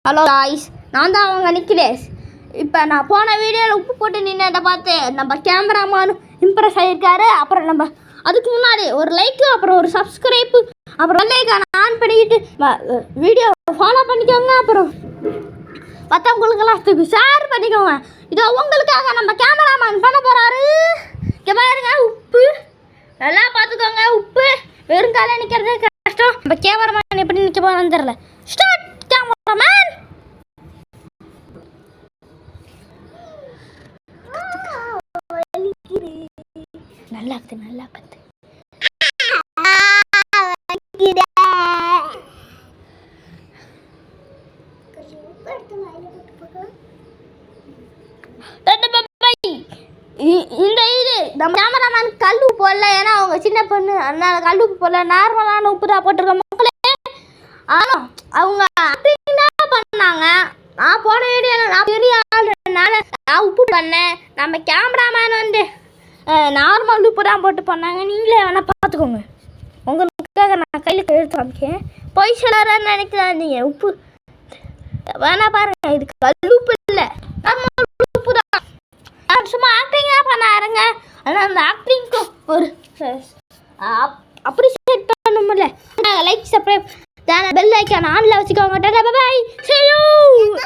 Hello guys, நான் தான் அவங்க நிக்கிலேஷ். இப்போ நான் போன வீடியோவில் உப்பு போட்டு நின்னதை பார்த்து நம்ம கேமராமேனும் இம்ப்ரெஸ் ஆகியிருக்காரு. அப்புறம் நம்ம அதுக்கு முன்னாடி ஒரு லைக்கு, அப்புறம் ஒரு சப்ஸ்கிரைப்பு, அப்புறம் வெள்ளைக்கான ஆன் பண்ணிக்கிட்டு வீடியோ ஃபாலோ பண்ணிக்கோங்க. அப்புறம் மற்றவங்களுக்கெல்லாம் ஷேர் பண்ணிக்கோங்க. இதோ உங்களுக்காக நம்ம கேமராமேன் பண்ண போகிறாரு. இங்கே பாருங்க, உப்பு நல்லா பார்த்துக்கோங்க. உப்பு வெறும் காலையில் நிற்கிறது கஷ்டம். நம்ம கேமராமேன் எப்படி நிற்க போகிறான்னு தெரில. Start cameraman. நல்லா பார்த்து நல்லா பார்த்து இந்த இது நம்ம கேமராமேன் கல்லு போடல, ஏன்னா அவங்க சின்ன பொண்ணு, அதனால கல்லு போடல, நார்மலான உப்பு தான் போட்டிருக்க மக்களே. ஆனால் அவங்க ஆக்டிங் தான் பண்ணாங்க. நான் போன வீடியோவில் நான் பெரிய ஆளுனால நான் உப்பு பண்ணேன். நம்ம கேமராமேன் வந்து நார்மல் உப்பு தான் போட்டு பண்ணாங்க. நீங்களே வேணால் பார்த்துக்கோங்க. உங்களுக்காக நான் கையில் எடுத்து காமிக்கேன். பொய் சொல்லறேன்னு நினைக்கிறாதீங்க. உப்பு வேணா பாருங்க, இது கல் உப்பு இல்லை, நார்மல் உப்பு தான். சும்மா ஆக்டிங் தான் பண்ணாருங்க. ஆனால் அந்த ஆக்டிங்க்கு ஒரு அப்ரிஷியேட் பண்ணணும்ல. லைக், சப்ஸ்கிரைப், பெல் ஐக்கான் ஆன்ல வச்சுக்கோங்க. டாடா, பை பை, see you.